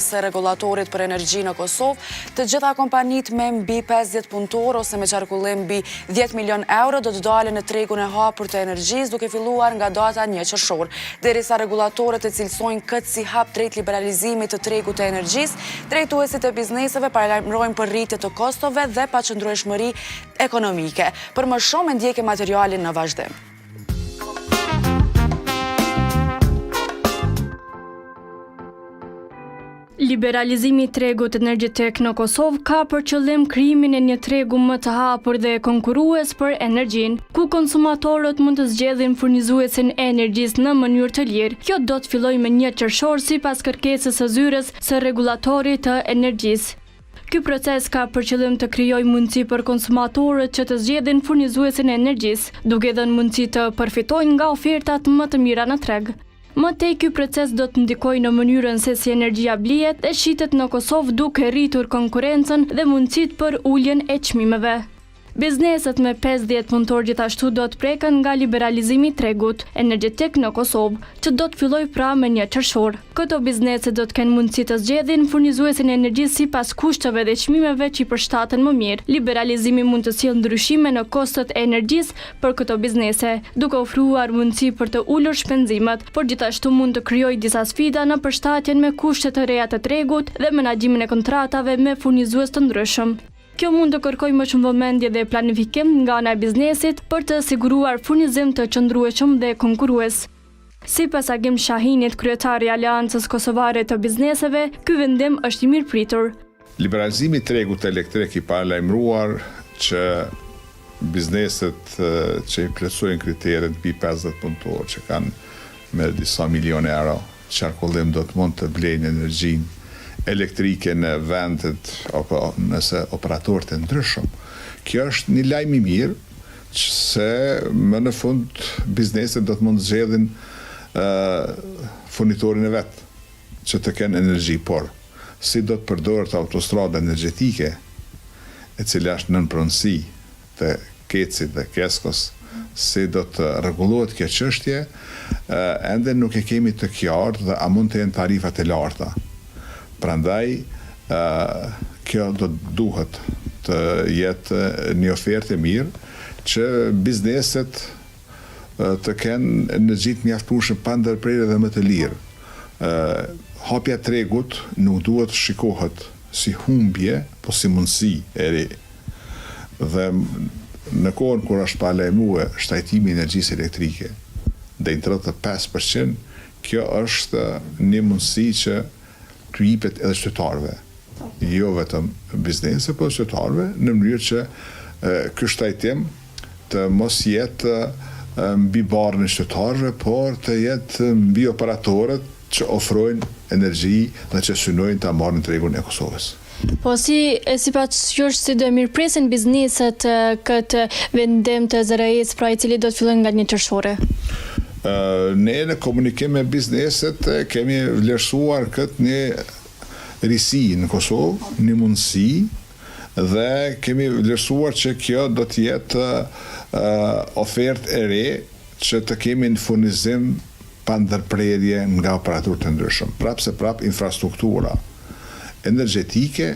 së rregullatorit për energji në Kosovë, të gjitha kompanitë me mbi 50 punëtor ose me qarkullim mbi 10 milion euro do të dalin në tregun e hapur të energjisë, duke filluar nga data 1 qershor. Derisa rregullatorët e cilësojnë këtë si hap drejt liberalizimit të tregut të energjisë, drejtuesit e bizneseve paralajmërojnë për rritje të kostove dhe paqëndrueshmëri ekonomike. Për më shumë ndjekë materialin në vazhdim. Liberalizimi i tregut energjetik në Kosovë ka për qëllim krijimin e një tregu më të hapur dhe konkurrues për energjinë, ku konsumatorët mund të zgjedhin furnizuesin e energjisë në mënyrë të lirë. Kjo do të fillojë me 1 qershor sipas kërkesës së zyrës së rregullatorit të energjisë. Ky proces ka për qëllim të krijojë mundësi për konsumatorët që të zgjedhin furnizuesin e energjisë, duke dhënë mundësi të përfitojnë nga ofertat më të mira në treg. Më tej, ky proces do të ndikojë në mënyrën se si energjia blihet dhe shitet në Kosovë, duke rritur konkurrencën dhe mundësitë për uljen e çmimeve. Bizneset me 50 punëtor gjithashtu do të preken nga liberalizimi i tregut energjetik në Kosovë, që do të fillojë pra me 1 qershor. Këto biznese do të kenë mundësi të zgjedhin furnizuesin e energjisë sipas kushteve dhe çmimeve që i përshtaten më mirë. Liberalizimi mund të sjellë ndryshime në kostot e energjisë për këto biznese, duke ofruar mundësi për të ulur shpenzimet, por gjithashtu mund të krijojë disa sfida në përshtatjen me kushtet e reja të tregut dhe menaxhimin e kontratave me furnizues të ndryshëm. Kjo mund të kërkojë më shumë vëmendje dhe planifikim nga ana e biznesit për të siguruar furnizim të qëndrueshëm dhe konkurrues. Sipas Agim Shahinit, kryetari i Aleancës Kosovare të Bizneseve, ky vendim është i mirëpritur. Liberalizimi i tregut elektrik i paralajmëruar që bizneset që i plotësojnë kriteret mbi 50 punëtor që kanë me disa milionë euro qarkullim do të mund të blejnë energjinë elektrike në vendet apo nëse operatorët e ndryshëm. Kjo është një lajm i mirë se më në fund bizneset do të mund të zgjedhin furnitorin e vet që të kenë energji, por si do të përdoret autostrada energjetike e cila është nën pronësi të Kecit dhe Keskos, si do të rregullohet kjo çështje, ende nuk e kemi të qartë dhe a mund të jenë tarifat e larta. Prandaj, kjo do duhet të jetë një ofertë e mirë që bizneset të kenë energjit mjaftueshme pa ndërprerje dhe më të lirë. Hapja e tregut nuk duhet shikohet si humbje, po si mundësi e re. Dhe në kohën kur është paralajmëruar shtrajtimi i energjisë elektrike deri në 35%, kjo është një mundësi që të jepet edhe qytetarëve, jo vetëm biznese, por qytetarëve, në mënyrë që ky shtrajtim të mos jetë mbi barrën e qytetarëve, por të jetë mbi operatorët që ofrojnë energji dhe që synojnë ta marrin tregun e Kosovës. Po sipas jush si do mirëpresin bizneset këtë vendim të ZRE-s, pra i cili do të fillojë nga 1 qershor? Ne në komunikim me bizneset kemi vlerësuar këtë një risi në Kosovë, një mundësi, dhe kemi vlerësuar që kjo do të jetë ofertë e re që të kemi në furnizim pa ndërprerje nga operatorët të ndryshëm. Prapë se prapë infrastruktura energjetike,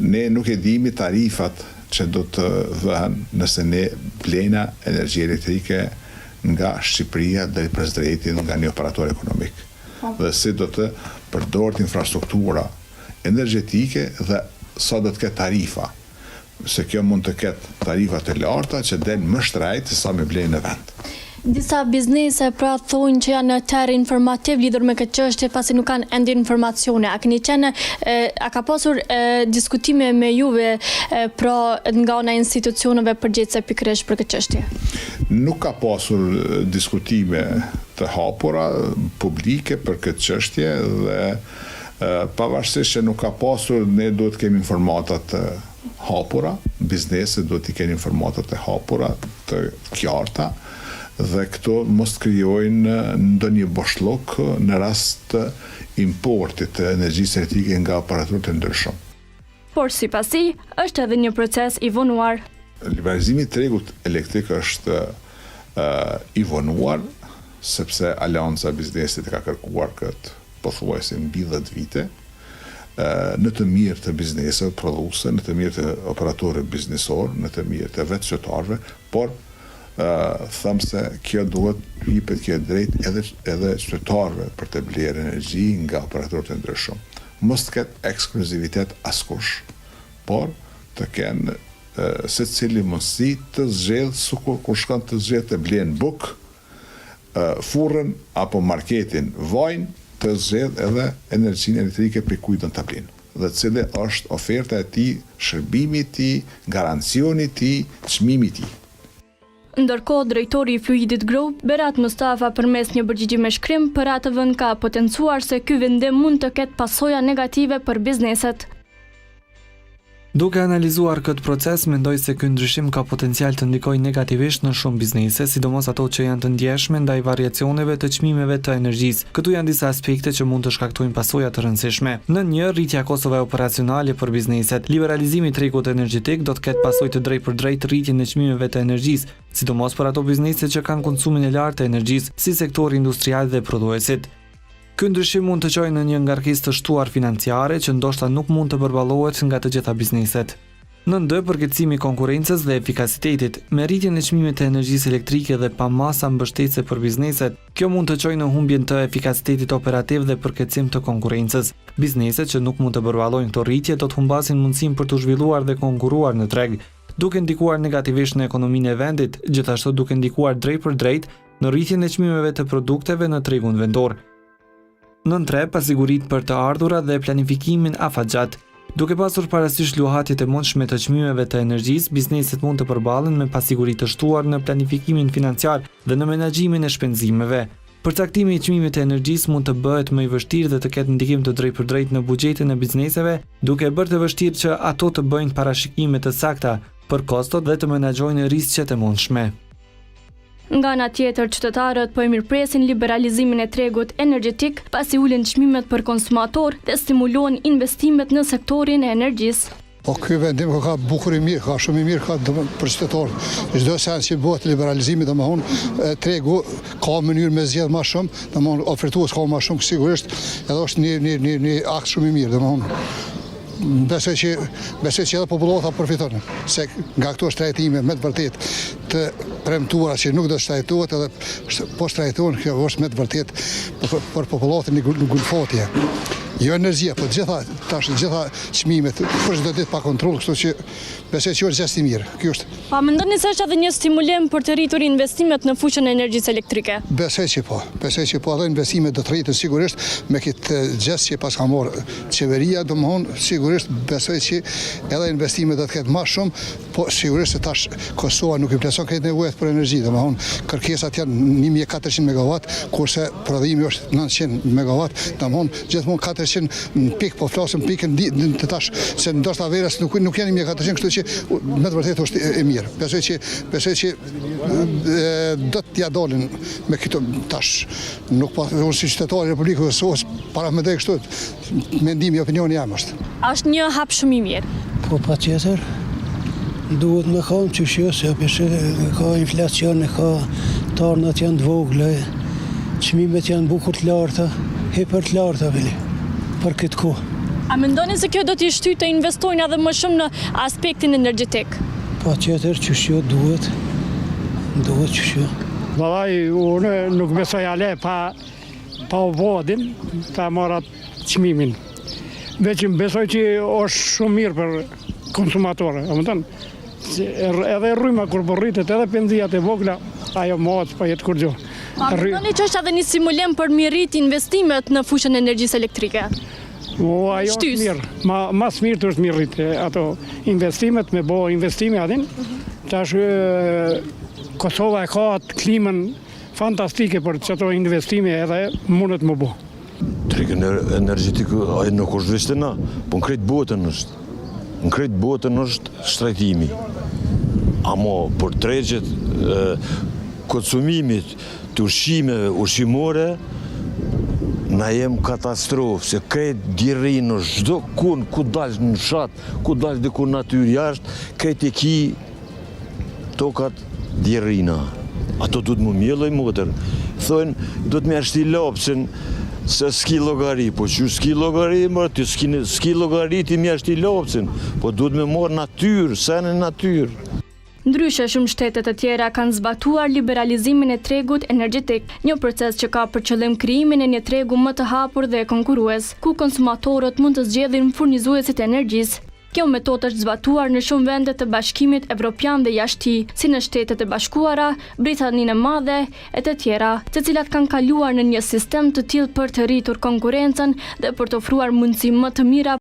ne nuk e dimi tarifat që do të vëhen nëse ne blejna energji elektrike nga Shqipëria dhe për drejtin nga një operator ekonomik. Dhe si do të përdoret infrastruktura energjetike dhe sa do të ketë tarifa. Se kjo mund të ketë tarifa të larta që del më shtrejt se sa me blejnë në vend. Disa biznese pra thonë që janë terë informativ lidhur me këtë çështje pasi nuk kanë ende informacione. A ka pasur diskutime me juve pra nga ana e institucioneve përgjithëse pikërisht për këtë çështje? Nuk ka pasur diskutime të hapura publike për këtë çështje dhe pavarësisht që nuk ka pasur, ne duhet të kemi informata të hapura, bizneset duhet të kenë informata të hapura, të qarta, dhe këto mos krijojnë ndonjë boshllok në rast të importit të energjisë elektrike nga operatorët e ndryshëm. Por sipas tij, është edhe një proces i vonuar. Liberalizimi i tregut elektrik është i vonuar sepse Aleanca e Biznesit ka kërkuar këtë pothuajse mbi 10 vite në të mirë të bizneseve prodhuese, në të mirë të operatorëve biznesor, në të mirë të vetë qytetarëve, por thëmë se kjo duhet hipet kjo drejt edhe qytetarëve për të blerë energji nga operatorët e ndryshëm. Mos të ketë ekskluzivitet askush, por të kenë se cili mundësi të zgjedhë kur shkon të zgjedhë të blenë buk, furrën apo marketin vajnë, të zgjedhë edhe energjinë elektrike për kujtën të blinë. Dhe cili është oferta e tij, shërbimi i tij, garancioni i tij, çmimi i tij. Ndërkohë, drejtori i Fluidit Group, Berat Mustafa, përmes një përgjigje me shkrim për atë vend ka potencuar se ky vendim mund të ketë pasoja negative për bizneset. Duke analizuar këtë proces, mendoj se ky ndryshim ka potencial të ndikojë negativisht në shumë biznese, sidomos ato që janë të ndjeshme ndaj variacioneve të çmimeve të energjisë. Këtu janë disa aspekte që mund të shkaktojnë pasoja të rëndësishme. Në një, rritja e kostove operacionale për bizneset. Liberalizimi i tregut energjetik do të ketë pasojë të drejtpërdrejtë rritjen e çmimeve të energjisë, sidomos për ato biznese që kanë konsumin e lartë të energjisë, si sektori industrial dhe prodhuesit. Ky ndryshim mund të çojë në një ngarkesë të shtuar financiare që ndoshta nuk mund të përballohet nga të gjitha bizneset. Në ndë, përkeqësimi i konkurrencës dhe efikasitetit, me rritjen e çmimeve të energjisë elektrike dhe pa masa mbështetëse për bizneset, kjo mund të çojë në humbjen të efikasitetit operativ dhe përkeqësim të konkurrencës. Bizneset që nuk mund të përballojnë këto rritje do të humbasin mundësinë për të zhvilluar dhe konkuruar në treg, duke ndikuar negativisht në ekonominë e vendit, gjithashtu duke ndikuar drejtpërdrejt në rritjen e çmimeve të produkteve në tregun vendor. Nën tre, pasiguritë për të ardhurat dhe planifikimin afatgjat. Duke pasur parasysh luhatjet e mundshme të çmimeve të energjisë, bizneset mund të përballen me pasiguri të shtuar në planifikimin financiar dhe në menaxhimin e shpenzimeve. Përcaktimi i çmimeve të energjisë mund të bëhet më i vështirë dhe të ketë ndikim të drejtpërdrejtë në buxhetin e bizneseve, duke bërë të vështirë që ato të bëjnë parashikime të sakta për kostot dhe të menaxhojnë rreziqet e mundshme. Nga ana tjetër, qytetarët po e mirëpresin liberalizimin e tregut energjetik, pasi ulin çmimet për konsumator dhe stimulohen investimet në sektorin e energjisë. Po ky vendim ka bukur i mirë, ka shumë i mirë ka për qytetarët. Çdo sens që bëhet liberalizimi, domethënë tregu ka mënyrë me zgjedh më shumë, domethënë ofertues ka më shumë sigurisht, edhe është një akt shumë i mirë, domethënë. Besoj që edhe popullota përfiton, se nga këto shtrajtime me të vërtet të premtuara që nuk do të shtrajtohet, edhe po shtrajtohen, kjo është me të vërtet për popullatën një gulfotje. Jo energjia, po gjitha çmimet, për çdo ditë pa kontroll, kështu që besoj që është gjest i mirë. Ky është. Pa mendoni se është edhe një stimulim për të rritur investimet në fushën e energjisë elektrike? Besoj që po. Besoj që po, edhe investimet do të rriten sigurisht me këtë gjest që pas ka marrë qeveria, domthonë sigurisht besoj që edhe investimet do të ketë më shumë, po sigurisht se tash Kosova nuk i plotson këtë nevojë për energji, domthonë kërkesat janë 1400 megawatt, kurse prodhimi është 900 megawatt, domthonë gjithmonë 400 në pikë, po flasëm pikën të tash, se ndoshta verës nuk janë 1400, kështu që me të vërtetë është e mirë. Besoj që do t'ja dalin me këto tash, nuk pa unë si qytetar i Republikës së Kosovës para me dhe kështu, mendimi, opinioni jam është. Është një hap shumë i mirë. Po patjetër, duhet me kam që se ka inflacion, ka tarnat janë të vogla, çmimet janë bukur të larta, hiper të larta për këtë kohë. A mendoni se kjo do t'i shtyjë të investojnë edhe më shumë në aspektin energjetik? Patjetër që duhet që. Vallai, unë nuk besoj ale pa vodin, ta marrat çmimin. Veçim besoj që është shumë mirë për konsumatorë. Edhe rryma kur po rritet, edhe penzijat e vogla, ajo mohet pa jetë kur gjë. A mendoni që është edhe një stimulim për mirërit investimet në fushën e energjisë elektrike? Ajo është mirë, mas mirë të është mirërit ato investimet, me bo investime atin. Tash Kosova e ka atë klimën fantastike për që ato investime edhe mundet më bo. Tregu energjetik nuk është vishte na, po në krejt botën është. Në krejt botën është shtrajtimi. Amo për tregjet konsumimit të ushqimore, na jem katastrofë, se krejt djerinë është çdo kun, ku dalsh në fshat, ku dalsh diku natyrë jashtë, krejt e ki tokat djerina. Ato du të më mjelloj motër. Thojnë, du të me ashti lapsin Se s'ki logari, po që s'ki logari, ti s'ki logari ti mjeshti lopcin, po duhet me morë natyrë, senë natyrë. Ndryshe, shumë shtetet e tjera kanë zbatuar liberalizimin e tregut energjetik, një proces që ka për qëllim krijimin e një tregu më të hapur dhe konkurrues, ku konsumatorët mund të zgjedhin furnizuesit e energjisë. Kjo metodë është zbatuar në shumë vende të Bashkimit Evropian dhe jashtë tij, si në Shtetet e Bashkuara, Britaninë e Madhe e të tjera, të cilat kanë kaluar në një sistem të tillë për të rritur konkurrencën dhe për të ofruar mundësi më të mira